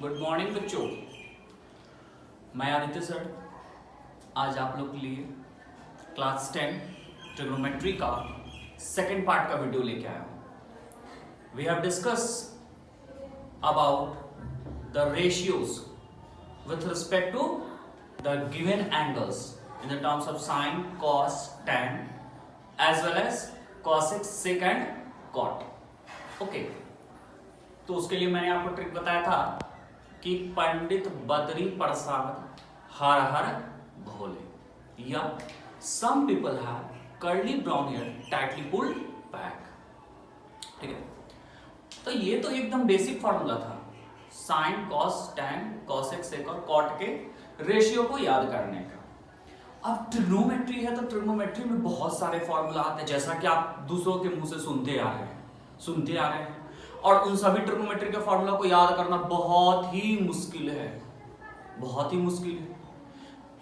Good morning बच्चों, मैं Aditya sir आज आप लोग के लिए क्लास 10 ट्रिग्नोमेट्री का सेकेंड पार्ट का वीडियो लेके आया हूँ। We have discuss about the ratios with respect to the given angles in the terms of sine, cos, tan as well as cosec, sec and cot. Okay. तो उसके लिए मैंने आपको ट्रिक बताया था कि पंडित बद्री प्रसाद हर हर भोले या some people have curly brown hair tightly pulled back. ठीक है, तो ये तो एकदम बेसिक फॉर्मूला था sine cos tan cosec sec और कॉट के रेशियो को याद करने का। अब ट्रिग्नोमेट्री है तो ट्रिग्नोमेट्री में बहुत सारे फॉर्मूला आते हैं, जैसा कि आप दूसरों के मुंह से सुनते आ रहे हैं और उन सभी ट्रिग्नोमेट्री के फॉर्मूला को याद करना बहुत ही मुश्किल है।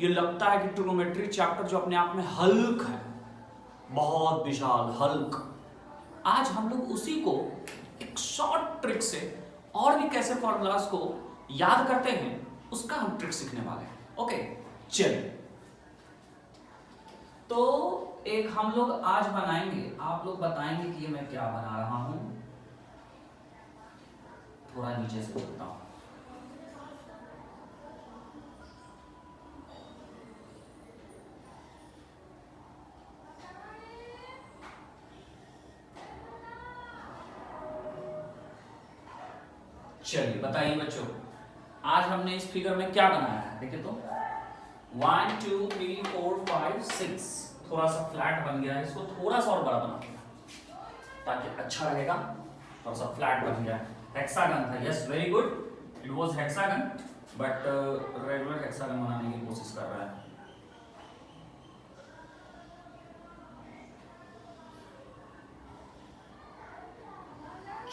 ये लगता है कि ट्रिग्नोमेट्री चैप्टर जो अपने आप में हल्क है, बहुत विशाल हल्क। आज हम लोग उसी को एक शॉर्ट ट्रिक से और भी कैसे फॉर्मूलाज को याद करते हैं उसका हम ट्रिक सीखने वाले हैं। ओके, चलिए तो एक हम लोग आज बनाएंगे, आप लोग बताएंगे कि ये मैं क्या बना रहा हूं। थोड़ा नीचे से बोलता हूं। चलिए बताइए बच्चों, आज हमने इस फिगर में क्या बनाया है। देखिए तो 1 2 3 4 5 6 थोड़ा सा फ्लैट बन गया है, इसको थोड़ा सा और बड़ा बनाते हैं ताकि अच्छा रहेगा। थोड़ा सा फ्लैट बन गया है। हेक्सागन था, yes very good, it was hexagon, but regular hexagon बनाने की कोशिश कर रहा है।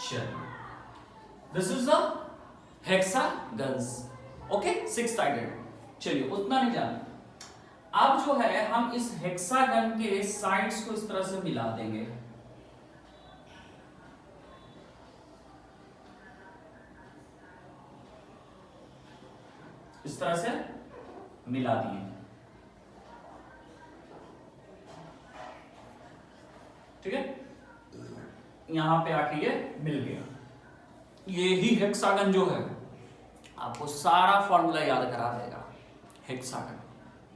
चलिए, this is the hexagons, okay, 6 sided. चलिए उतना नहीं जाना। अब जो है हम इस हेक्सागन के साइड्स को इस तरह से मिला देंगे। इस तरह से मिला दिए, ठीक है। यहां पे आके ये मिल गया। ये ही हेक्सागन जो है आपको सारा फॉर्मूला याद करा देगा। हेक्सागन,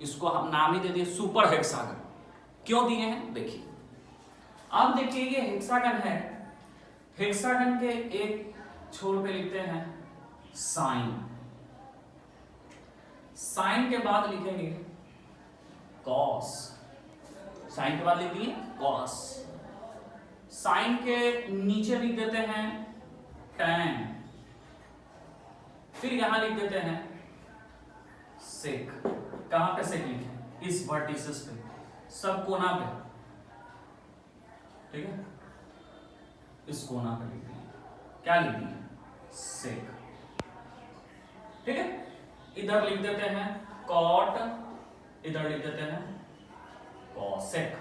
इसको हम नाम ही दे दिए सुपर हेक्सागन। क्यों दिए हैं देखिए। अब देखिए ये हेक्सागन है, हेक्सागन के एक छोर पे लिखते हैं साइन, साइन के बाद लिखेंगे कॉस, साइन के बाद लिख दिए कॉस, साइन के नीचे लिख देते हैं टैन, फिर यहां लिख देते हैं सेक। कहां पे सेक लिखे? इस वर्टिसेस पे, सब कोना पे, ठीक है। इस कोना पे लिख दिए, क्या लिख दिए? सेक, ठीक है। इधर लिख देते हैं कॉट, इधर लिख देते हैं कॉसेक।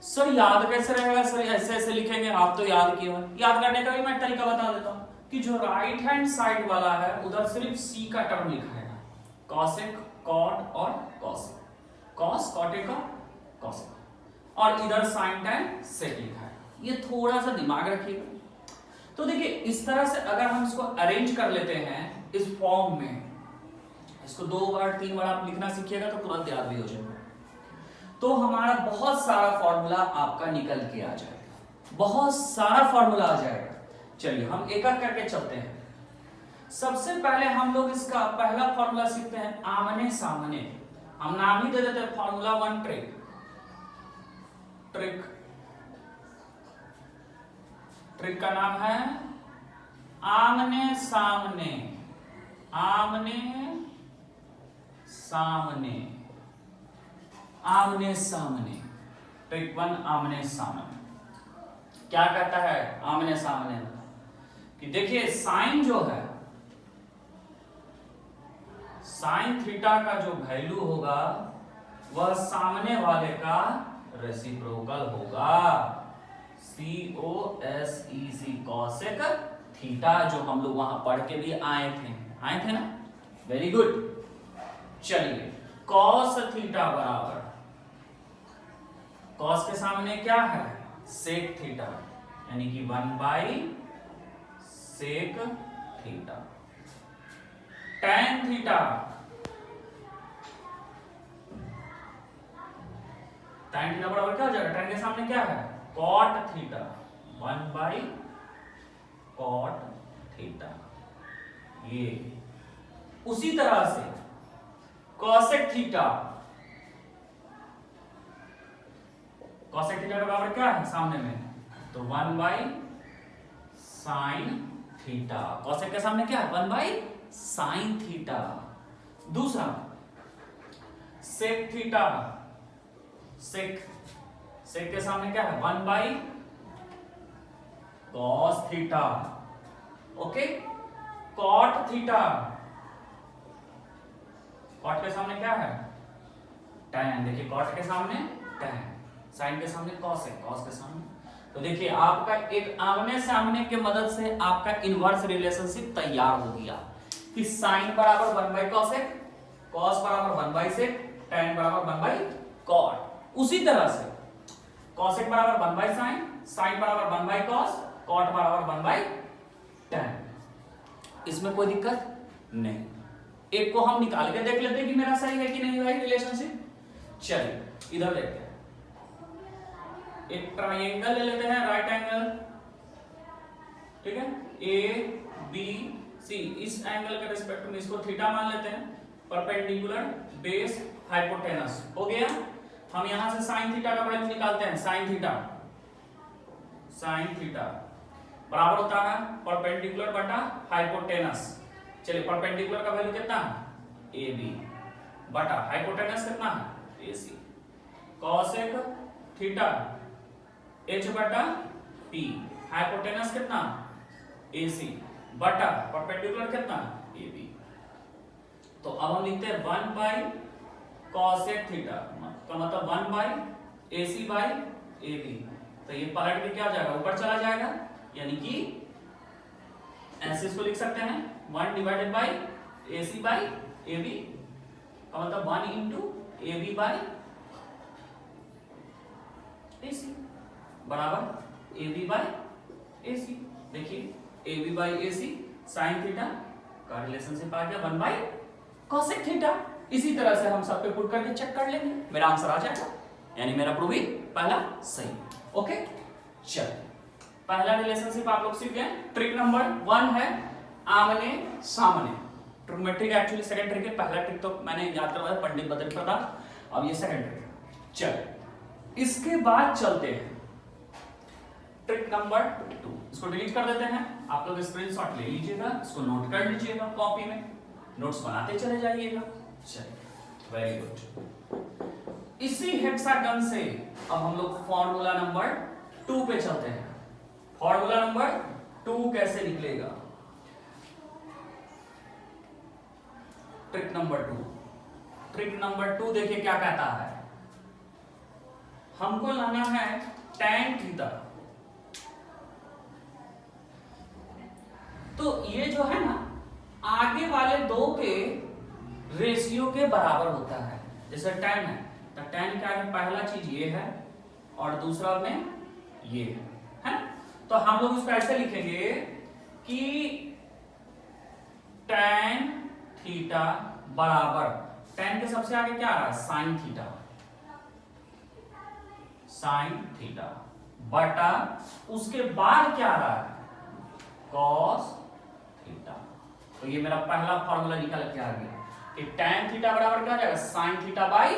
सर याद कैसे रहेगा? सर ऐसे ऐसे लिखेंगे, आप तो याद किए हो। याद करने का भी मैं तरीका बता देता हूं कि जो राइट हैंड साइड वाला है उधर सिर्फ सी का टर्म लिखा है, कॉसेक, कॉट और कॉसेक, कॉस कॉटेका कॉसेक, और इधर साइन टैन सेक लिखा है। ये थोड़ा सा दिमाग रखिएगा। तो देखिए इस तरह से अगर हम इसको अरेंज कर लेते हैं इस फॉर्म में, इसको 2 बार 3 बार आप लिखना सीखिएगा तो तुरंत याद भी हो जाएगा। तो हमारा बहुत सारा फॉर्मूला आपका निकल के आ जाएगा, बहुत सारा फॉर्मूला आ जाएगा। चलिए हम एक एक करके चलते हैं। सबसे पहले हम लोग इसका पहला फॉर्मूला सीखते हैं आमने सामने। हम नाम ही दे देते हैं फॉर्मूला 1 ट्रिक। ट्रिक का नाम है आमने सामने, आमने सामने, आमने सामने। ट्रिक 1 आमने सामने। क्या कहता है आमने सामने? कि देखिए साइन जो है, साइन थीटा का जो वैल्यू होगा वह सामने वाले का रेसिप्रोकल होगा, COSEC कॉसेक थीटा, जो हम लोग वहां पढ़ के भी आए थे ना, वेरी गुड। चलिए कॉस थीटा बराबर, कॉस के सामने क्या है, सेक थीटा, यानी कि 1/सेक theta. Tan theta, tan theta बराबर क्या हो जाएगा, टैन के सामने क्या है, कॉट थीटा, 1/कॉट थीटा। ये उसी तरह से कॉसेक थीटा, कॉसेक थीटा का बराबर क्या है सामने में, तो 1/साइन थीटा। कॉसेक के सामने क्या है, 1/साइन थीटा। दूसरा सेक थीटा, सेक के सामने क्या है, 1/कॉस theta. Okay, cot theta, cot के सामने क्या है, टैन। देखिए कॉट के सामने टैन, साइन के सामने कॉस है, कॉस के सामने। तो देखिए आपका एक आमने सामने के मदद से आपका इनवर्स रिलेशनशिप तैयार हो गया कि साइन बराबर 1/कॉसेक, कॉस बराबर 1/सेक, टैन बराबर 1/कॉट। उसी तरह से कॉसेक बराबर 1/साइन, साइन बराबर 1/कॉस, कॉट बराबर 1/टैन। इसमें कोई दिक्कत नहीं। एक को हम निकाल के देख लेते हैं कि मेरा सही है कि नहीं भाई रिलेशनशिप। चलिए इधर देखते हैं, एक ट्राइंगल ले लेते हैं, राइट एंगल, ठीक है, ए बी सी। इस एंगल के रिस्पेक्ट में इसको थीटा मान लेते हैं, परपेंडिकुलर बेस हाइपोटेनस हो गया। हम यहां से साइन थीटा का वैल्यू निकालते हैं, साइन थीटा बराबर होता है परपेंडिकुलर बटा हाइपोटेनस। चलिए परपेंडिकुलर का वैल्यू कितना है, ए बी, बटा हाइपोटेनस कितना है, ए सी। कॉसेक थीटा एच बटा पी, हाइपोटेनस कितना, ए सी, बटा परपेंडिकुलर कितना, ए बी। तो अब हम लिखते हैं 1/कॉसेक थीटा का मतलब 1/AC/AB। तो ये पलट के क्या हो जाएगा, ऊपर चला जाएगा, यानी कि ऐसे इसको लिख सकते हैं 1/AC/AB का मतलब 1 × AB/AC बराबर AB/AC। देखिए AB/AC साइन थीटा का रिलेशनशिप आ गया 1/कॉसेक थीटा। इसी तरह से हम सब पे पुट करके चेक कर लेंगे, मेरा आंसर आ जाएगा, यानी मेरा प्रूविंग पहला सही। ओके, चलिए पहला रिलेशनशिप आप लोग सीख गए। ट्रिक नंबर 1 है आमने सामने। ट्रिग्नोमेट्री का एक्चुअली सेकंड ट्रिक है, पहला ट्रिक तो मैंने याद करवाया पंडित बद्री प्रताप, अब ये सेकंड ट्रिक। चलिए इसके बाद चलते हैं ट्रिक नंबर 2। इसको डिलीट कर देते हैं, आप लोग स्क्रीनशॉट ले लीजिएगा, इसको नोट कर लीजिएगा, कॉपी में नोट्स बनाते चले जाइएगा। चलिए वेरी गुड। इसी हेक्सागन से अब हम लोग फॉर्मूला नंबर 2 पे चलते हैं। फॉर्मूला नंबर 2 कैसे निकलेगा, ट्रिक नंबर 2। ट्रिक नंबर 2 देखिए क्या कहता है, हमको लाना है tan थीटा। तो ये जो है ना आगे वाले दो के रेशियो के बराबर होता है। जैसे tan है तो tan क्या है, पहला चीज ये है और दूसरा में ये है। तो हम लोग इसको ऐसे लिखेंगे कि tan थीटा बराबर, tan के सबसे आगे क्या आ रहा है, sin थीटा बटा उसके बाद क्या आ रहा है, cos थीटा। तो ये मेरा पहला फॉर्मूला निकल के आ गया कि tan थीटा बराबर क्या हो जाएगा, sin theta by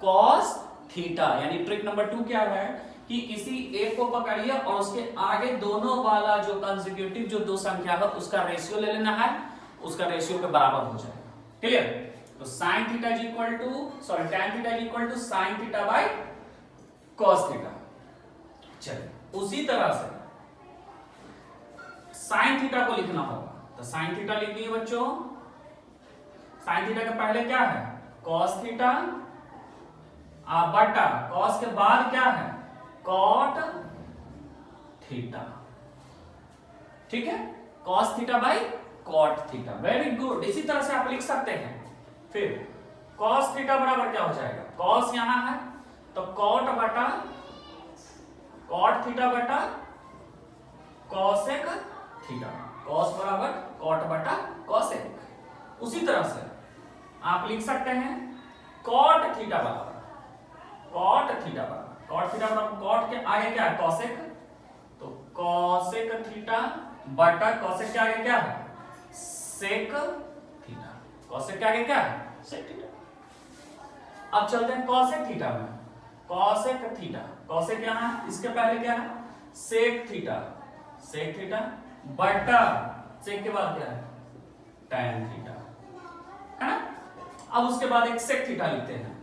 cos theta. यानी ट्रिक नंबर 2 क्या है कि किसी एक को पकड़िए और उसके आगे दोनों वाला जो कंसेक्यूटिव जो दो संख्या है उसका रेशियो ले लेना है, उसका रेशियो के बराबर हो जाएगा। क्लियर। तो sin theta is equal to tan theta is equal to sin theta by cos theta. चलिए उसी तरह से sin थीटा को लिखना होगा, तो sin थीटा लिख दिए बच्चों। sin थीटा के पहले क्या है, cos थीटा बटा cos के बाद क्या है, cot थीटा। ठीक है, cos theta by cot theta. Very good, इसी तरह से आप लिख सकते हैं। फिर कॉस थीटा बराबर क्या हो जाएगा, कॉस यहां है तो कॉट बटा कॉट थीटा बटा कॉसेक थीटा, कॉस बराबर कॉट बटा कॉसेक। उसी तरह से आप लिख सकते हैं कॉट थीटा बराबर कॉट थीटा बराबर कॉट थीटा बराबर कॉट के आगे क्या है कॉसेक, तो कॉसेक थीटा बटा कॉसेक के आगे क्या है सेक थीटा, कॉसेक के आगे क्या है सेक थीटा। अब चलते हैं कॉसेक थीटा में, कॉसेक थीटा, कॉसेक यहां है, इसके पहले क्या है सेक थीटा बटा सेक के बाद क्या है टैन थीटा, है ना। अब उसके बाद एक सेक थीटा लिखते हैं,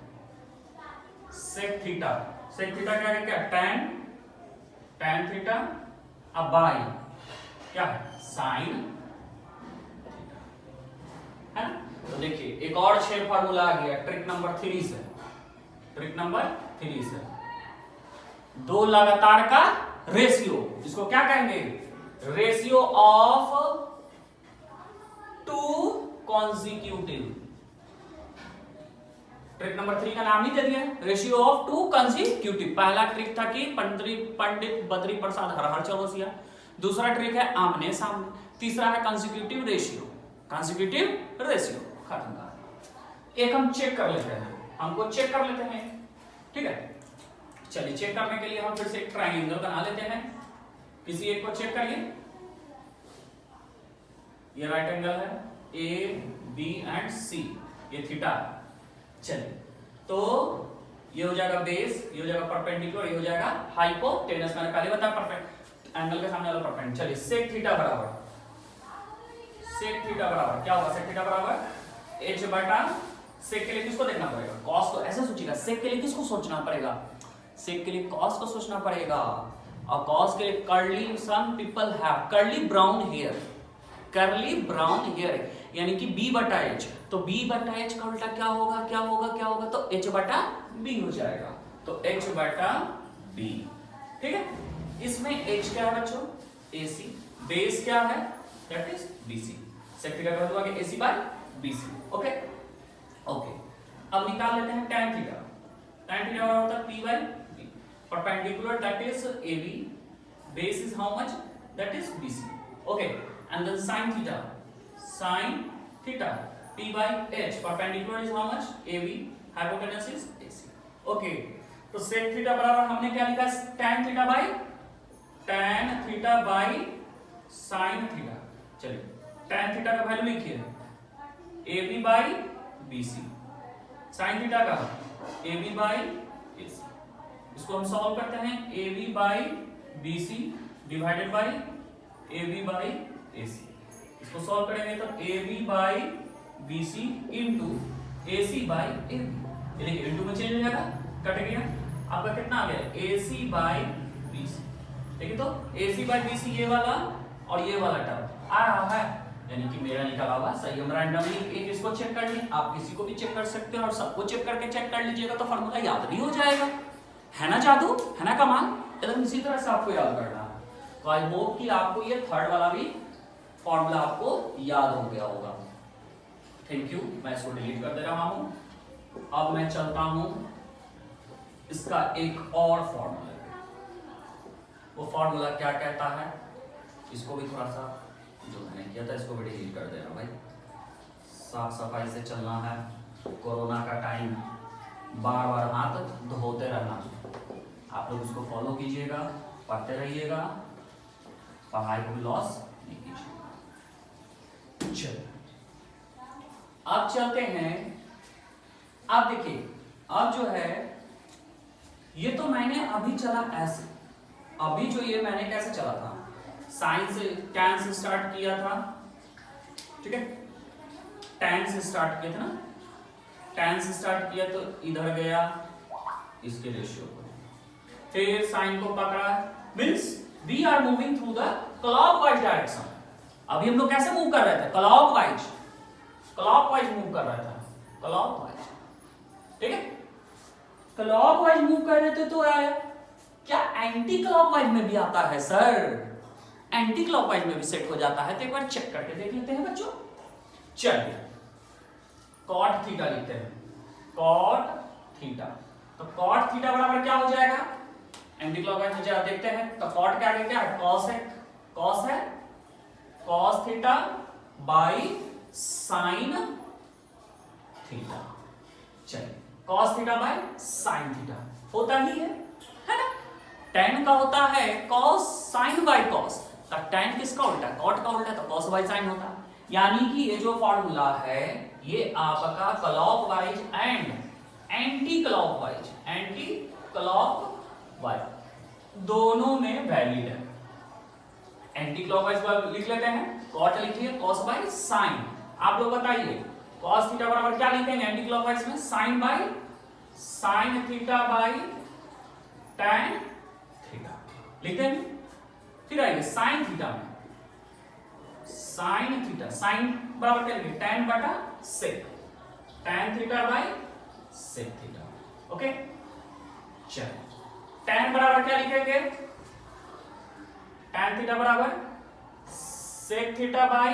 सेक थीटा क्या है क्या टैन थीटा, अब बाई क्या है साइन थीटा, है ना। तो देखिए एक और 6 फार्मूला आ गया ट्रिक नंबर 3 से, दो लगातार का रेशियो, इसको क्या कहेंगे ratio of two consecutive. Trick number 3 का नाम ही दे दिया रेशियो ऑफ टू कॉन्जिक्यूटिव। पहला ट्रिक था कि पंडित बद्री प्रसाद हर चौरसिया, दूसरा ट्रिक है आमने सामने, तीसरा है कॉन्जिक्यूटिव रेशियो, खत्म का। एक हम चेक कर लेते हैं, ठीक है। चलिए चेक करने के लिए हम फिर से एक ट्रायंगल बना लेते हैं, किसी एक को चेक करिए। ये राइट एंगल है ए बी एंड सी, ये थीटा। चलिए तो ये हो जाएगा बेस, ये हो जाएगा परपेंडिकुलर, ये हो जाएगा हाइपोटेनस। मैंने पहले बताया परपेंडिकुलर एंगल के सामने वाला परपेंडिकुलर। चलिए सेक थीटा बराबर क्या होगा, सेक थीटा बराबर एच बटा सेक के लिए किसको देखना पड़ेगा कॉस को, ऐसे सोचिएगा सेक के लिए किसको सोचना पड़ेगा, सेक के लिए कॉस को सोचना पड़ेगा। और कॉस के लिए curly, some people have curly brown hair, यानी कि b बटा h, तो b बटा h का उल्टा क्या होगा, तो h बटा b हो जाएगा, तो h बटा b, ठीक है। इसमें h क्या है बच्चों AC, बेस क्या है that is BC, sec theta का मतलब है AC बाय BC, ओके। अब निकाल लेते हैं tan थीटा बराबर होता है P by B, perpendicular that is AB, base is how much that is BC, okay, and then sin theta P by H, perpendicular is how much AB, hypotenuse is AC, okay। तो sec theta बराबर हमने क्या लिखा tan theta by sin theta. चलिए tan theta का value लिखिए AB by BC, sin theta का AB by AC। इसको हम सॉल्व करते हैं AB by BC divided by AB by AC। इसको सॉल्व करेंगे तो AB by BC into AC by AB, ये देखिए इंटू में चेंज हो जाएगा, कट गया, आपका कितना आ गया AC बाय BC, देखिए तो AC बाय BC ये वाला और ये वाला टर्म आ रहा है, यानी कि मेरा निकला हुआ सही। हम रैंडमली एक इसको चेक कर लें, आप किसी को भी चेक कर सकते हैं और सबको चेक करके चेक कर लीजिएगा तो फार्मूला याद भी हो जाएगा, है ना जादू, है ना कमाल। एकदम इसी तरह से आपको याद करना है। तो आई होप कि आपको ये थर्ड वाला भी फॉर्मूला आपको याद हो गया होगा। थैंक यू, मैं इसको डिलीट कर दे रहा हूं। अब मैं चलता हूं इसका एक और फॉर्मूला, वो फॉर्मूला क्या कहता है, इसको भी थोड़ा सा जो मैंने किया था इसको भी डिलीट कर देना भाई, साफ सफाई से चलना है, कोरोना का टाइम, बार बार हाथ धोते रहना। आप लोग इसको फॉलो कीजिएगा, पढ़ते रहिएगा, पढ़ाई को भी लॉस नहीं कीजिएगा। चलिए अब चलते हैं, अब देखिए अब जो है ये तो मैंने अभी चला ऐसे, अभी जो ये मैंने कैसे चला था, साइन से टैन से स्टार्ट किया था, ठीक है, टैन से स्टार्ट किया था ना, टैन से स्टार्ट किया तो इधर गया इसके रेशियो को, फिर साइन को पकड़ा, means we are moving through the clockwise direction. अभी हम लोग कैसे मूव कर रहे थे, क्लॉकवाइज मूव कर रहा था, क्लॉकवाइज, ठीक है, क्लॉकवाइज मूव कर रहे थे। तो क्या एंटी क्लॉकवाइज में भी आता है सर, एंटी क्लॉकवाइज में भी सेट हो जाता है, तो एक बार चेक करके देख लेते हैं बच्चों। चलिए कॉट थीटा लिखते हैं, कॉट थीटा। तो कॉट थीटा बराबर क्या हो जाएगा, एंटी क्लॉकवाइज में जरा देखते हैं। तो कॉट क्या है, कॉस है, कॉस है, cos theta by sine theta. चलिए cos theta by sine theta होता ही है ना। tan का होता है कॉस साइन बाई कॉस, तो tan किसका उल्टा, कॉट का उल्टा, तो कॉस बाई साइन होता है। यानी कि ये जो फॉर्मूला है ये आपका clockwise and anti clockwise, anti clockwise दोनों में वैलिड है। एंटी क्लॉकवाइज लिख लेते हैं, कॉट लिखिए कॉस बाई साइन। आप लोग बताइए कॉस थीटा बराबर क्या लिखेंगे एंटी क्लॉकवाइज में, sine by sine theta by tan theta लिख देंगे। फिर आइए साइन थीटा में, साइन थीटा, साइन बराबर क्या लिखेंगे, tan बटा sec, tan theta by sec theta. Okay चलो tan बराबर क्या लिखेंगे, tan थीटा बराबर sec theta by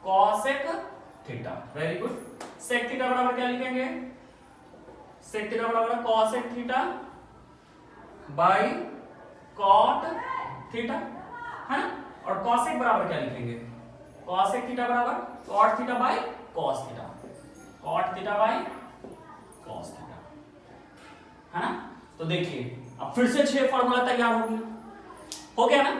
cosec theta. Very good. Sec theta बराबर क्या लिखेंगे, सेक थीटा बराबर cosec theta by cot theta, है ना। और कॉसेक बराबर क्या लिखेंगे, कॉसेक थीटा बराबर cot theta by cos theta, cot theta by cos theta, है ना। तो देखिए अब फिर से 6 फॉर्मूला तैयार हो गया ना।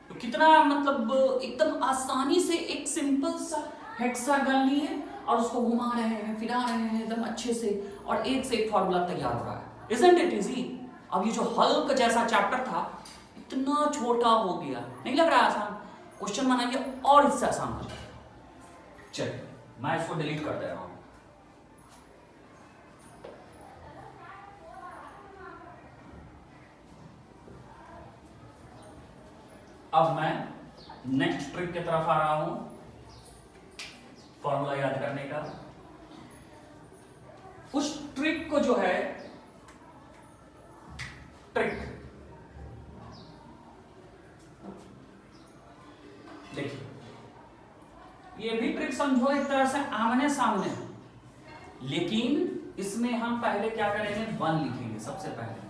तो कितना मतलब एकदम आसानी से एक सिंपल सा हेक्सागन लिए और उसको घुमा रहे हैं, फिरा रहे हैं एकदम अच्छे से, और एक से एक फॉर्मूला तैयार हो रहा है। Isn't it easy? अब ये जो हल्क जैसा चैप्टर था इतना छोटा हो गया, नहीं लग रहा आसान। क्वेश्चन बनाइए और इससे आसान हो जाए। चलिए मैं इसको डिलीट कर दे रहा हूं। अब मैं नेक्स्ट ट्रिक की तरफ आ रहा हूं, फॉर्मूला याद करने का। उस ट्रिक को जो है, ट्रिक देखिए, ये भी ट्रिक समझो एक तरह से आमने सामने, लेकिन इसमें हम पहले क्या करेंगे, 1 लिखेंगे सबसे पहले,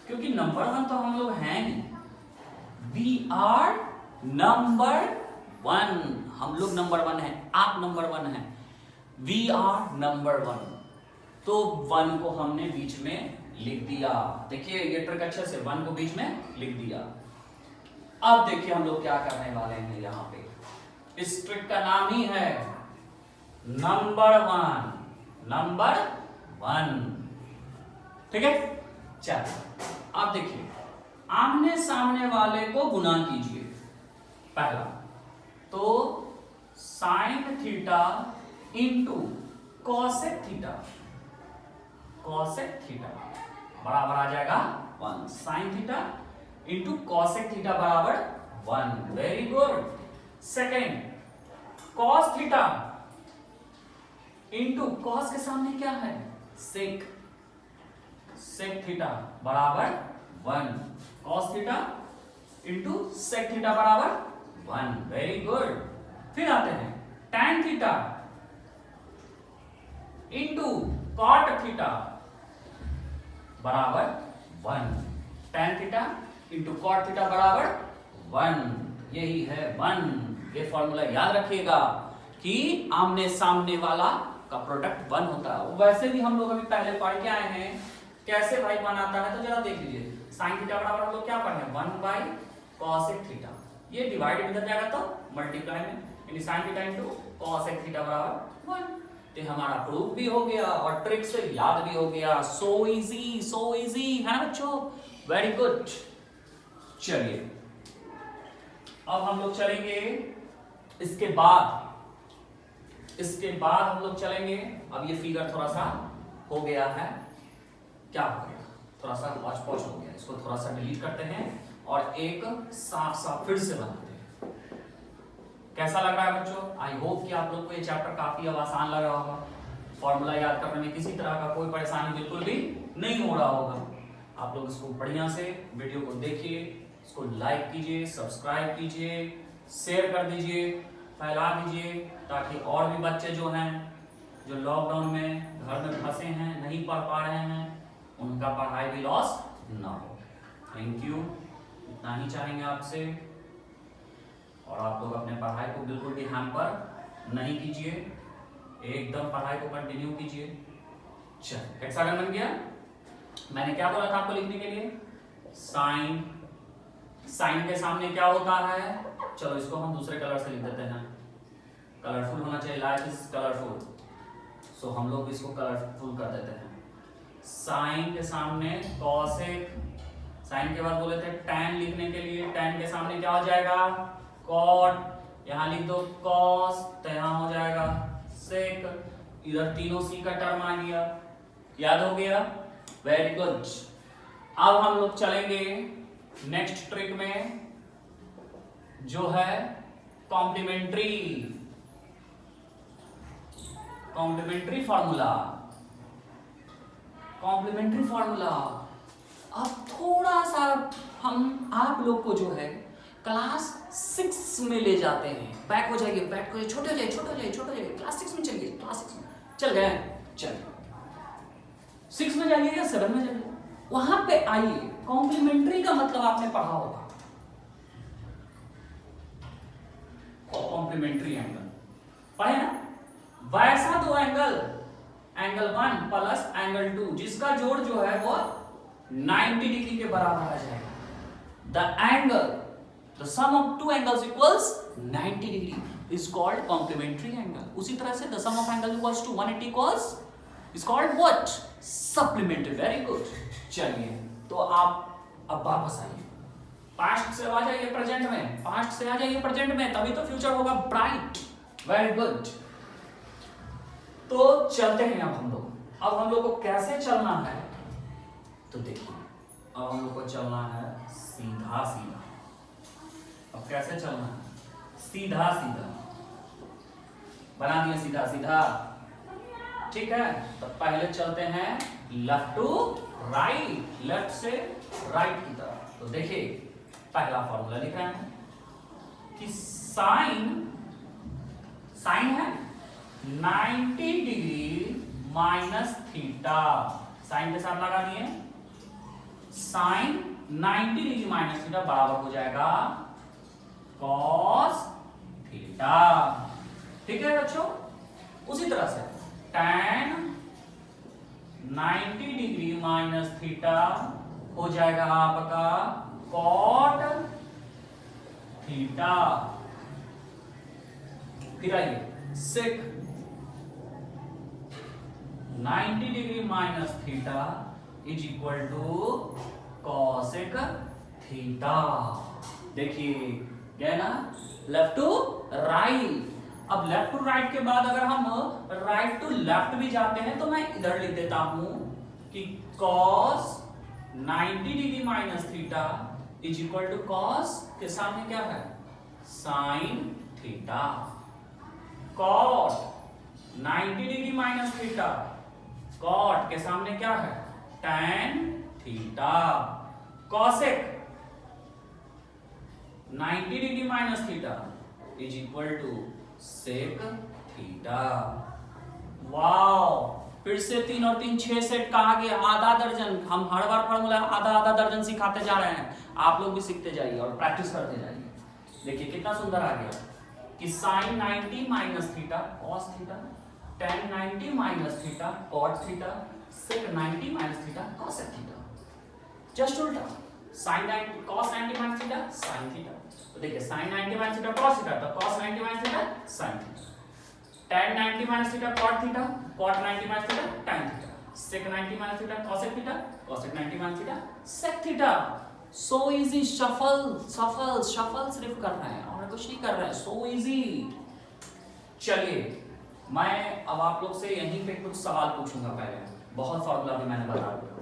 क्योंकि नंबर 1 तो हम लोग हैं ही। वी आर नंबर 1, हम लोग नंबर 1 है, आप नंबर 1 है, वी आर नंबर 1। तो 1 को हमने बीच में लिख दिया। देखिए ये ट्रिक अच्छे से, 1 को बीच में लिख दिया। अब देखिए हम लोग क्या करने वाले हैं यहां पे, इस ट्रिक का नाम ही है नंबर 1, नंबर 1। ठीक है, चलिए अब देखिए आमने सामने वाले को गुना कीजिए। पहला तो sine theta into cosec theta, cosec theta बराबर आ जाएगा 1। Sine theta into cosec theta बराबर 1। Very good. Second cos theta into cos के सामने क्या है, सेक, सेक थीटा बराबर 1। Cos theta into sec theta बराबर 1। Very good. फिर आते हैं tan theta into cot theta बराबर 1। tan theta into cot theta बराबर 1। यही है 1। ये फॉर्मूला याद रखिएगा कि आमने सामने वाला का प्रोडक्ट 1 होता है। वैसे भी हम लोग अभी पहले पढ़ के आए हैं कैसे भाई 1 आता है, तो जरा देख लीजिए। साइन थीटा बराबर हम लोग क्या पढ़े, 1 बाई कॉसेक थीटा, ये डिवाइड इधर जाएगा तो मल्टीप्लाई में, यानी sign theta into cosec theta बराबर 1। तो हमारा प्रूफ भी हो गया और ट्रिक से याद भी हो गया। सो इजी है ना बच्चों, वेरी गुड। चलिए अब हम लोग चलेंगे इसके बाद हम लोग चलेंगे। अब ये फिगर थोड़ा सा हो गया है, क्या हो गया, थोड़ा सा हौच पौच हो गया, इसको थोड़ा सा डिलीट करते हैं और एक साफ साफ फिर से बनाते हैं। कैसा लग रहा है बच्चों? आई होप कि आप लोग को ये चैप्टर काफी अब आसान लग रहा होगा। फॉर्मूला याद करने में किसी तरह का कोई परेशानी बिल्कुल भी नहीं हो रहा होगा। आप लोग इसको बढ़िया से वीडियो को देखिए, इसको लाइक कीजिए, सब्सक्राइब कीजिए, शेयर कर दीजिए, फैला दीजिए, ताकि और भी बच्चे जो हैं, जो लॉकडाउन में घर में फंसे हैं, नहीं पढ़ पा रहे हैं, उनका पढ़ाई भी लॉस ना हो। थैंक यू, इतना ही चाहेंगे आपसे। और आप लोग अपने पढ़ाई को बिल्कुल भी हैम्पर नहीं कीजिए, एकदम पढ़ाई को कंटिन्यू कीजिए। चल, हेक्सागन बन गया। मैंने क्या बोला था आपको लिखने के लिए? साइन। साइन के सामने क्या होता है? चलो इसको हम दूसरे कलर से लिख देते हैं। कलरफुल होना चाहिए, लाइफ इज कलरफुल, सो हम लोग इसको कलरफुल कर देते हैं। साइन के सामने कॉसेक, साइन के बाद बोले थे टैन लिखने के लिए, टैन के सामने क्या हो जाएगा? कॉट। यहां लिख दो कॉस, तो यहां हो जाएगा सेक। इधर तीनों सी का टर्म आ गया, याद हो गया? Very good. अब हम लोग चलेंगे नेक्स्ट ट्रिक में, जो है कॉम्प्लीमेंट्री फॉर्मूला। कॉम्प्लीमेंट्री फॉर्मूला अब थोड़ा सा हम आप लोग को जो है क्लास 6 में ले जाते हैं। बैक हो जाइए, छोटे हो जाइए, क्लास 6 में चलिए, क्लास 6 में चल गए। चल 6 में जाइए या 7 में जाइए, वहां पे आइए। कॉम्प्लीमेंट्री का मतलब आपने पढ़ा होगा, कॉम्प्लीमेंट्री एंगल पढ़े ना? वैसा दो एंगल, एंगल 1 प्लस एंगल 2, जिसका जोड़ जो है वो 90 डिग्री के बराबर आ जाएगा। The sum of two angles equals 90 degree is called complementary angle. उसी तरह से the sum of angle equals to 180 equals is called what? Supplementary. Very good. चलिए, तो आप अब वापस आइए, पास्ट से आ जाइए प्रेजेंट में, पास्ट से आ जाइए प्रेजेंट में, तभी तो फ्यूचर होगा ब्राइट। Very good. तो चलते हैं अब हम लोग। अब हम लोग को कैसे चलना है तो देखिए, अब हम लोग को चलना है सीधा सीधा। अब कैसे चलना है? सीधा सीधा बना दिया, सीधा सीधा, ठीक है। तो पहले चलते हैं लेफ्ट टू राइट, लेफ्ट से राइट की तरफ। तो देखिए, पहला फॉर्मूला लिख रहे हैं कि साइन है 90 डिग्री माइनस थीटा। साइन के साथ लगा दिए, साइन 90 डिग्री माइनस थीटा बराबर हो जाएगा कॉस थीटा। ठीक है बच्चों? उसी तरह से tan 90 डिग्री माइनस थीटा हो जाएगा आपका कॉट थीटा। फिर आइए sec 90 degree minus theta is equal to cosec theta. देखिए क्या ना, लेफ्ट टू राइट। अब लेफ्ट टू राइट के बाद अगर हम राइट टू लेफ्ट भी जाते हैं तो मैं इधर लिख देता हूं कि cos 90 degree minus theta is equal to cos के सामने क्या है? sin theta. cot 90 degree minus theta, cot के सामने क्या है? tan theta. cosec 90 degree minus theta is equal to sec theta. Wow, फिर से 3 और 3 6 सेट कहा गया, आधा दर्जन। हम हर बार फॉर्मूला आधा आधा दर्जन सिखाते जा रहे हैं, आप लोग भी सीखते जाइए और प्रैक्टिस करते जाइए। देखिए कितना सुंदर आ गया कि sine 90 minus theta cos theta, tan 90 minus theta cot theta, sec 90 minus theta cosec theta. Just उल्टा, sine 90 cos 90 minus theta sine theta. तो देखिए sine 90 minus theta cos theta, तो cos 90 minus theta sine theta. tan 90 minus theta cot theta, cot 90 minus theta tan theta, sec 90 minus theta cosec theta, cosec 90 minus theta sec theta. So easy, shuffle सिर्फ कर रहे हैं और कुछ नहीं कर रहे हैं, सो इजी। चलिए, मैं अब आप लोग से यहीं पे कुछ सवाल पूछूंगा। पहले बहुत फॉर्मूला भी मैंने बता दिया,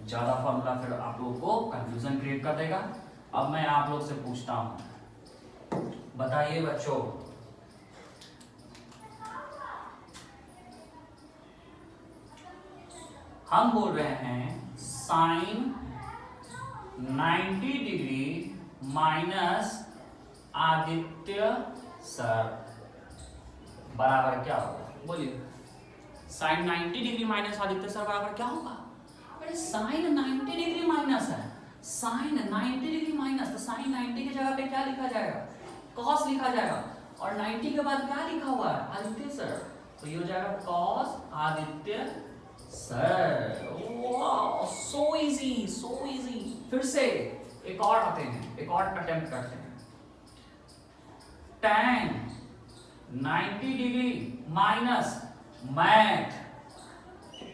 ज्यादा फॉर्मूला फिर आप लोग को कंफ्यूजन क्रिएट कर देगा। अब मैं आप लोग से पूछता हूं, बताइए बच्चों, हम बोल रहे हैं sine 90 degree minus Aditya sir बराबर क्या होगा? बोलिए। Sine 90 degree minus Aditya sir बराबर क्या होगा? अरे साइन 90 डिग्री माइनस है, साइन 90 डिग्री माइनस, तो साइन 90 की जगह पे क्या लिखा जाएगा? कॉस लिखा जाएगा। और 90 के बाद क्या लिखा हुआ है? आदित्य सर, तो ये हो जाएगा कॉस आदित्य सर। वाह, सो इजी, सो इजी। फिर से एक और आते हैं, एक और अटेम्प्ट करते हैं। tan 90 degree minus math,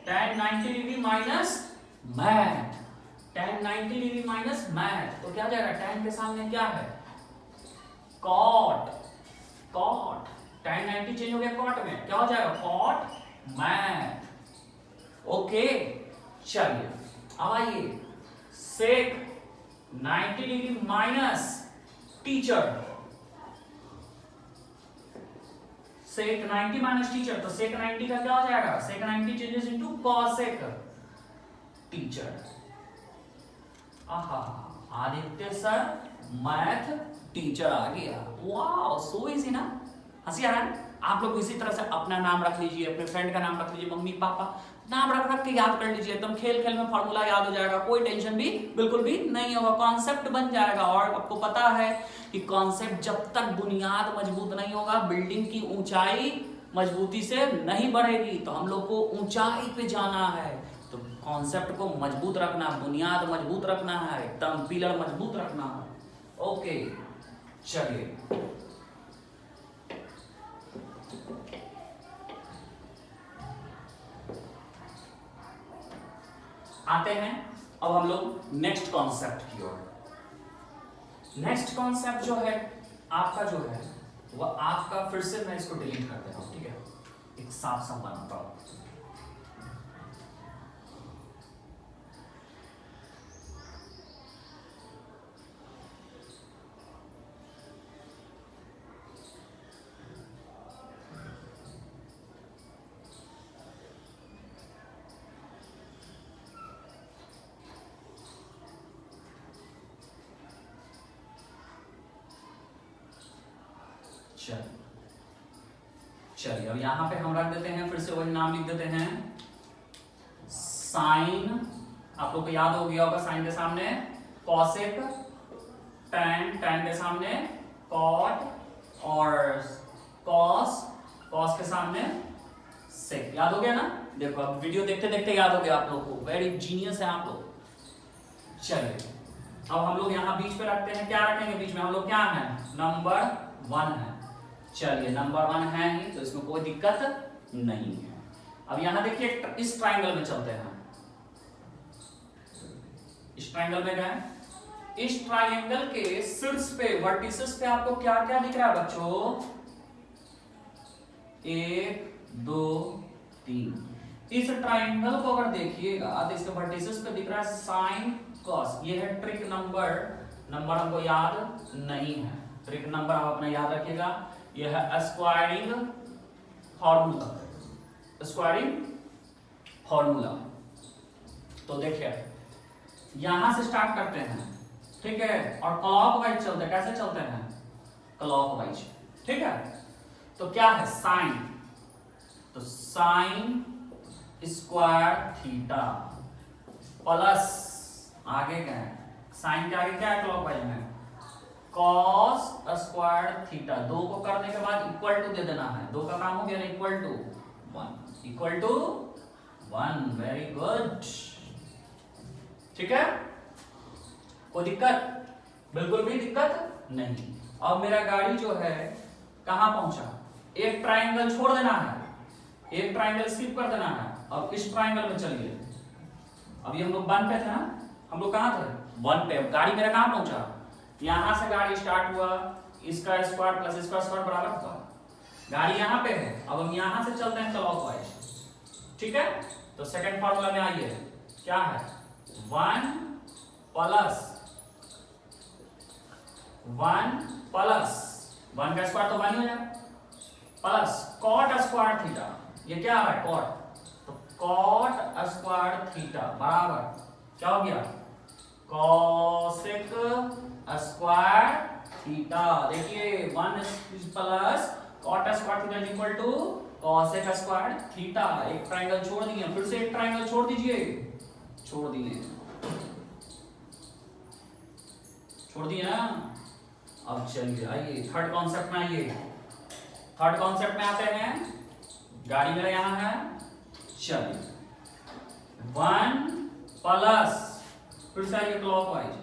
tan 90 degree minus math, tan 90 degree minus math, तो क्या जाएगा? tan के सामने क्या है? cot, cot, tan 90 चेंज हो गया cot में, क्या हो जाएगा? cot math. ओके, चलिए अब आइए sec 90 degree minus teacher, sec 90 minus teacher, तो sec 90 का क्या हो जाएगा? sec 90 changes into cosec teacher. आहा, आदित्य सर मैथ टीचर आ गया। वाह, सो इजी ना? हंसी आ रहा है? आप लोग इसी तरह से अपना नाम रख लीजिए, अपने फ्रेंड का नाम रख लीजिए, मम्मी पापा नाम रख रख के याद कर लीजिए, एकदम खेल खेल में फॉर्मूला याद हो जाएगा, कोई टेंशन भी बिल्कुल भी नहीं होगा, कॉन्सेप्ट बन जाएगा। और आपको पता है कि कॉन्सेप्ट जब तक बुनियाद मजबूत नहीं होगा, बिल्डिंग की ऊंचाई मजबूती से नहीं बढ़ेगी। तो हम लोग को ऊंचाई पे जाना है, तो कॉन्सेप्ट को मजबूत रखना, बुनियाद मजबूत रखना है, एकदम पिलर मजबूत रखना है। ओके, चलिए आते हैं अब हम लोग नेक्स्ट कॉन्सेप्ट की ओर। नेक्स्ट कॉन्सेप्ट जो है आपका, जो है वह आपका, फिर से मैं इसको डिलीट कर देता हूं, ठीक है, एक साफ साफ बनाता हूं। चलिए अब यहां पे हम रख देते हैं, फिर से वही नाम लिख देते हैं, साइन, आप लोग को याद हो गया होगा, साइन के सामने कॉसेक, टैन, टैन के सामने कॉट, और कॉस, कॉस के सामने सेक। याद हो गया ना? देखो अब वीडियो देखते देखते याद हो गया आप लोग को, वेरी जीनियस है आप लोग। चलिए अब हम लोग यहाँ बीच पे रखते हैं, क्या रखेंगे बीच में? हम लोग क्या है? नंबर 1 है। चलिए नंबर 1 है ही, तो इसमें कोई दिक्कत नहीं है। अब यहां देखिए, इस ट्राइंगल में चलते हैं, इस ट्राइंगल में गए, इस ट्राइंगल के शीर्ष पे, वर्टिसेस पे आपको क्या क्या दिख रहा है बच्चों? 1 2 3। इस ट्राइंगल को अगर देखिएगा तो इसके वर्टिसेस पे दिख रहा है साइन कॉस। ये है ट्रिक नंबर, नंबर हमको याद नहीं है, ट्रिक नंबर आप अपना याद रखिएगा। यह है स्क्वायरिंग फॉर्मूला, स्क्वायरिंग फॉर्मूला। तो देखिए यहां से स्टार्ट करते हैं, ठीक है, और क्लॉकवाइज चलते हैं। कैसे चलते हैं? क्लॉकवाइज, ठीक है। तो क्या है? साइन, तो साइन स्क्वायर थीटा प्लस, आगे गए, साइन के आगे क्या है क्लॉकवाइज में? Cos square theta. 2 को करने के बाद इक्वल टू दे देना है, 2 का काम हो गया ना, equal to 1, equal to 1। Very good, ठीक है, कोई दिक्कत? बिल्कुल भी दिक्कत नहीं। अब मेरा गाड़ी जो है कहां पहुंचा? एक ट्राइंगल छोड़ देना है, एक ट्राइंगल स्किप कर देना है। अब इस ट्राइंगल में चलिए, अभी हम लोग 1 पे थे ना, हम लोग कहां थे? 1 पे। गाड़ी मेरा कहां पहुंचा? यहां से गाड़ी स्टार्ट हुआ, इसका स्क्वायर प्लस इसका स्क्वायर बराबर हुआ, गाड़ी यहां पे है। अब हम यहां से चलते हैं क्लॉकवाइज, ठीक है। तो सेकंड फार्मूला में आइए, क्या है? 1 प्लस 1 प्लस 1 का स्क्वायर तो 1 ही हो जाएगा, प्लस कॉट स्क्वायर थीटा। ये क्या आ रहा है? कॉट, तो कॉट स्क्वायर थीटा बराबर क्या हो गया? Cosec square theta. देखिए 1 plus cot square theta is equal to cosec square theta. एक ट्रायंगल छोड़ दिए, फिर से एक ट्रायंगल छोड़ दीजिए, छोड़ दिए ना। अब चलिए आइए थर्ड कॉन्सेप्ट में आइए। थर्ड कॉन्सेप्ट में आते हैं, गाड़ी मेरा यहां है। चलिए 1 प्लस, फिर से आइए क्लॉकवाइज,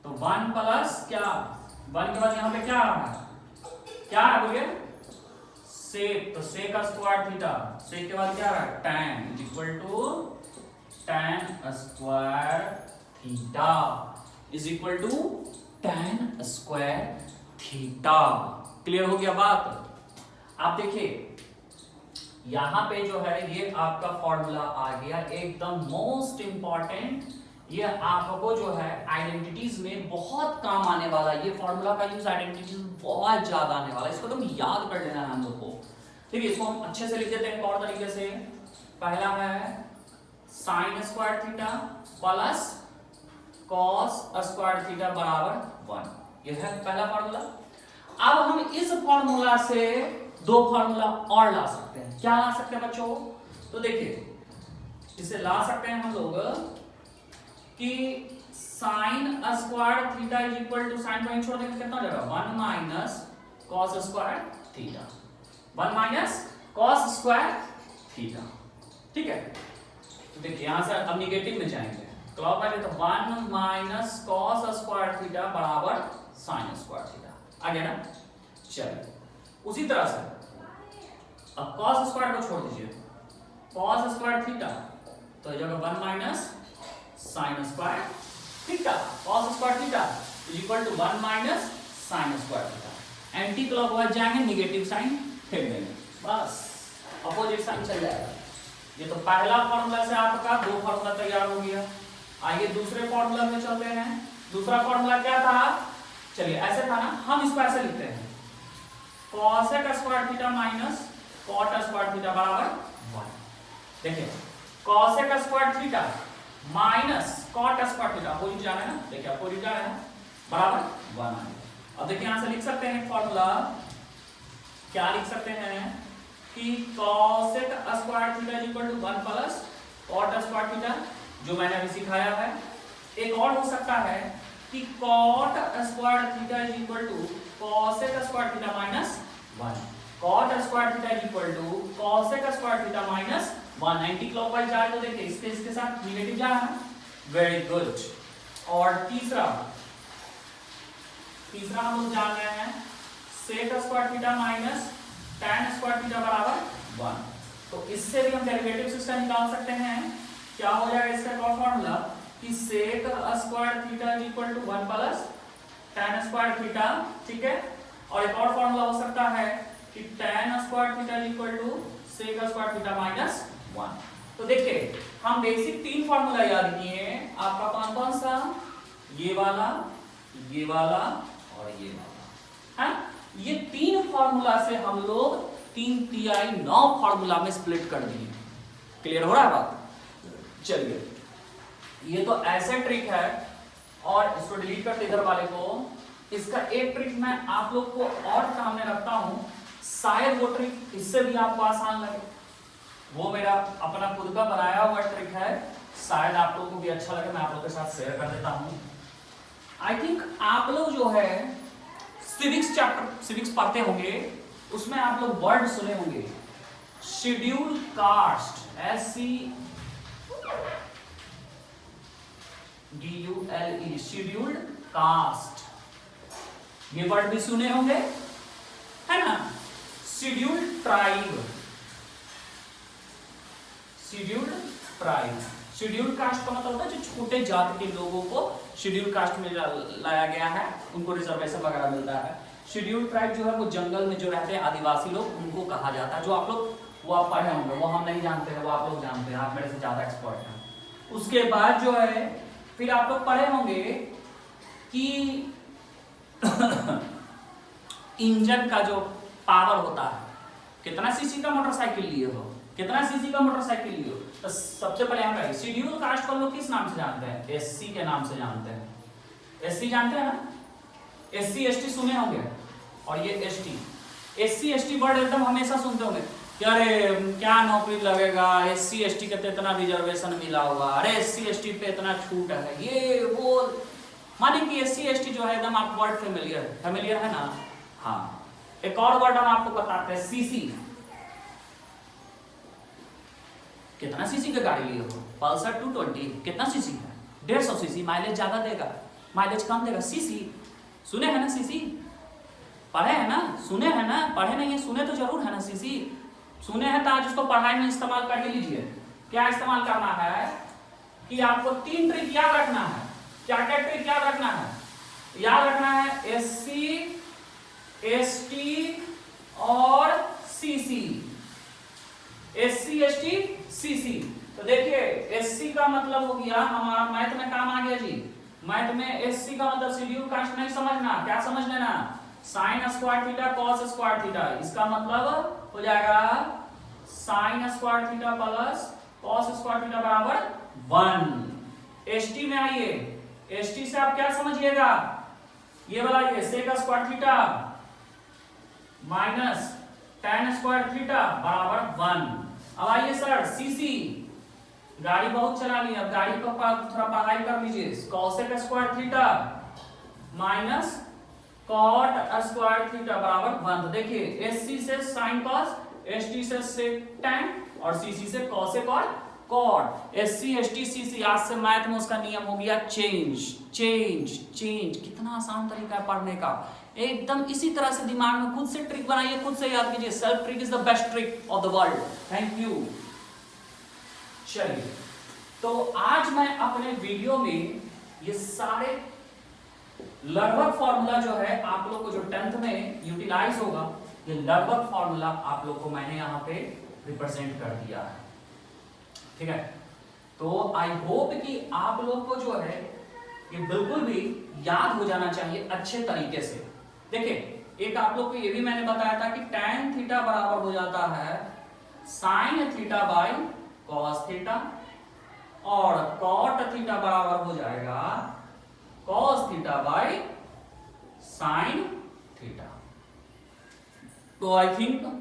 तो 1 प्लस क्या, 1 के बाद यहां पे क्या आ रहा है, क्या है बोलिए, सेक, तो सेक स्क्वायर थीटा, सेक के बाद क्या आ रहा है, tan is equal to tan square theta is equal to tan square theta. Clear हो गया बात। आप देखिए यहां पे जो है ये आपका फॉर्मूला आ गया एकदम मोस्ट इंपॉर्टेंट। ये आपको जो है आइडेंटिटीज में बहुत काम आने वाला है। ये फॉर्मूला का यूज आइडेंटिटीज में बहुत ज्यादा आने वाला है, इसको तुम याद कर लेना है हम लोग को। ठीक है, इसको हम अच्छे से लिख देते हैं और तरीके से। पहला है sign square theta plus cos square theta बराबर 1। यह है पहला फॉर्मूला। अब हम इस फॉर्मूला से दो फॉर्मूला और ला सकते हैं। क्या ला सकते हैं बच्चों, तो देखिए इसे ला सकते हैं हम लोग कि sine square theta is equal to, sine को छोड़ देंगे कितना हो जाएगा, 1 minus cos square theta, 1 minus cos square theta. ठीक है, तो देखिए यहां से अब निगेटिव में जाएंगे, क्लॉकवाइज, तो 1 माइनस कॉस स्क्वायर थीटा बराबर साइन स्क्वायर थीटा आ गया ना। चलिए उसी तरह से अब cos स्क्वायर को छोड़ दीजिए, cos स्क्वायर थीटा, तो जगह 1 minus sine square theta, cos square theta is equal to 1 minus sine square theta. Anti clockwise जाएंगे, निगेटिव साइन फेंक देंगे, बस अपोजिट साइन चल जाएगा। ये तो पहला फॉर्मूला से आपका दो फॉर्मूला तैयार हो गया। आइए दूसरे फॉर्मूला में चलते हैं। दूसरा फॉर्मूला क्या था, चलिए ऐसे था ना, हम इसको ऐसे लिखते हैं, cosec square theta minus cot square theta बराबर 1। देखिए cosec square theta minus cot square theta opposite जा रहा है ना, देखिए अपोजिट जा रहा है, बराबर 1 आ गया। अब देखिए यहां से लिख सकते हैं फॉर्मूला, क्या लिख सकते हैं कि cosec square theta is equal to 1 plus cot square theta, जो मैंने अभी सिखाया है। एक और हो सकता है कि cot square theta is equal to cosec square theta minus 1, cot square theta is equal to cosec square theta minus 1। Anti clockwise जा रहे तो देखिए इसके साथ नेगेटिव जा रहा है, वेरी गुड। और तीसरा हम लोग जान रहे हैं sec square theta minus tan square theta बराबर 1। तो इससे भी हम डेरिवेटिव सिस्टम निकाल सकते हैं। क्या हो जाएगा इसका एक और फॉर्मूला कि sec square theta is equal to 1 plus tan square theta. ठीक है, और एक और फॉर्मूला हो सकता है कि tan square theta is equal to sec square theta minus 1। तो देखिए हम बेसिक तीन फॉर्मूला याद किए, आपका कौन कौन सा, ये वाला और ये वाला है। ये तीन फॉर्मूला से हम लोग 3 TI 9 फॉर्मूला में स्प्लिट कर दिए। क्लियर हो रहा है बात। चलिए ये तो ऐसे ट्रिक है, और इसको डिलीट करते इधर वाले को। इसका एक ट्रिक मैं आप लोग को और सामने रखता हूं, शायद वो ट्रिक इससे भी आपको आसान लगे। वो मेरा अपना खुद का बनाया हुआ ट्रिक है, शायद आप लोगों को भी अच्छा लगे, मैं आप लोगों के साथ शेयर कर देता हूं। आई थिंक आप लोग जो है सिविक्स पढ़ते होंगे, उसमें आप लोग वर्ड सुने होंगे, schedule caste, SCDULE, scheduled caste, ये वर्ड भी सुने होंगे, है ना। शेड्यूल्ड ट्राइब, शेड्यूल्ड कास्ट का मतलब होता है जो छोटे जात के लोगों को शेड्यूल कास्ट में लाया गया है, उनको रिजर्वेशन वगैरह मिलता है। शेड्यूल्ड ट्राइब जो है वो जंगल में जो रहते हैं आदिवासी लोग, उनको कहा जाता है। जो आप लोग वो आप पढ़े होंगे, वो हम नहीं जानते हैं, वो आप लोग जानते हैं, आप मेरे से ज्यादा एक्सपर्ट हैं। उसके बाद जो है फिर आप लोग पढ़े होंगे कि इंजन का जो पावर होता है, कितना सीसी का मोटरसाइकिल लिए हो, कितना सीसी का मोटरसाइकिल लिए हो, तो सबसे पहले हम शेड्यूल कास्ट को लोग किस नाम से जानते हैं, SC के नाम से जानते हैं। SC जानते हैं ना, SC ST सुने होंगे, और ये ST। SC ST वर्ड एकदम हमेशा सुनते होंगे कि अरे क्या नौकरी लगेगा, SC ST के इतना रिजर्वेशन मिला हुआ, अरे SC ST पे इतना छूट है, ये वो, माने कि SC ST जो है एकदम आप वर्ड फेमिलियर है ना। हाँ, एक और वर्ड हम आपको बताते हैं, CC। कितना सीसी का गाड़ी लिए हो? पल्सर 220, कितना सीसी है? 150 सीसी। माइलेज ज्यादा देगा, माइलेज कम देगा। सीसी सुने हैं ना? सीसी पढ़े हैं ना? सुने हैं ना? पढ़े नहीं है, सुने तो जरूर है ना। सीसी सुने हैं तो आज उसको पढ़ाई में इस्तेमाल कर ही लीजिए। क्या इस्तेमाल करना है कि आपको 3 ट्रिक याद रखना है। क्या क्या ट्रिक याद रखना है? याद रखना है SC ST और CC। SC ST CC। तो देखिए SC का मतलब हो गया हमारा, मैथ में काम आ गया जी। मैथ में SC का मतलब शेड्यूल कांस्टेंट नहीं समझना, क्या समझ लेना, sign square theta cos square theta. इसका मतलब हो जाएगा sign square theta plus cos square theta बराबर 1। ST में आइए, ST से आप क्या समझिएगा, ये वाला ये sec square theta minus tan square theta बराबर 1। अब आइए सर CC, गाड़ी बहुत चला ली, अब गाड़ी पर थोड़ा पढ़ाई कर लीजिए। Cosec square theta minus cot square theta बराबर 1। देखिए SC से साइन कॉस, ST से सेक टैन और CC से कॉसेक और कॉट। SC ST CC, आज से मैथ में उसका नियम हो गया चेंज चेंज चेंज। कितना आसान तरीका है पढ़ने का, एकदम इसी तरह से दिमाग में खुद से ट्रिक बनाइए, खुद से याद कीजिए। Self trick is the best trick of the world. Thank you. चलिए, तो आज मैं अपने वीडियो में ये सारे लगभग फॉर्मूला जो है आप लोग को जो 10th में यूटिलाइज होगा, ये लगभग फॉर्मूला आप लोग को मैंने यहाँ पे रिप्रेजेंट कर दिया है। ठीक है, तो आई होप कि आप लोग को जो है ये बिल्कुल भी याद हो जाना चाहिए अच्छे तरीके से। देखिए, एक आप लोग को ये भी मैंने बताया था कि tan थीटा बराबर हो जाता है sin theta by cos theta, और cot थीटा बराबर हो जाएगा cos theta by sin theta. तो I think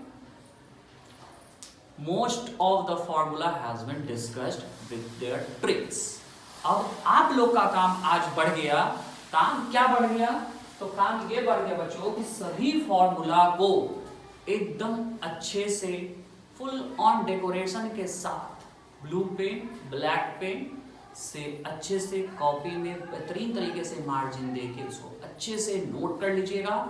most of the formula has been discussed with their tricks. अब आप लोग का काम आज बढ़ गया। काम क्या बढ़ गया? तो काम ये बढ़ गया बच्चों कि सभी फॉर्मूला को एकदम अच्छे से फुल ऑन डेकोरेशन के साथ ब्लू पेन ब्लैक पेन से अच्छे से कॉपी में बेहतरीन तरीके से मार्जिन देके उसको अच्छे से नोट कर लीजिएगा।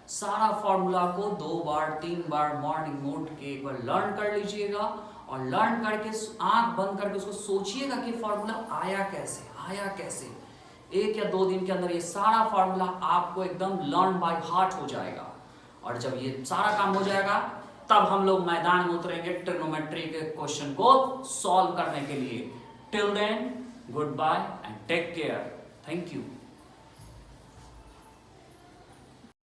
सारा फॉर्मूला को 2 बार 3 बार मॉर्निंग नोट के एक बार लर्न कर लीजिएगा, और लर्न करके आंख बंद करके उसको सोचिएगा कि फॉर्मूला आया कैसे। 1 या 2 दिन के अंदर ये सारा फॉर्मूला आपको एकदम लर्न बाय हार्ट हो जाएगा। और जब ये सारा काम हो जाएगा तब हम लोग मैदान में उतरेंगे ट्रिग्नोमेट्री के क्वेश्चन को सॉल्व करने के लिए। Till then, goodbye and take care. Thank you.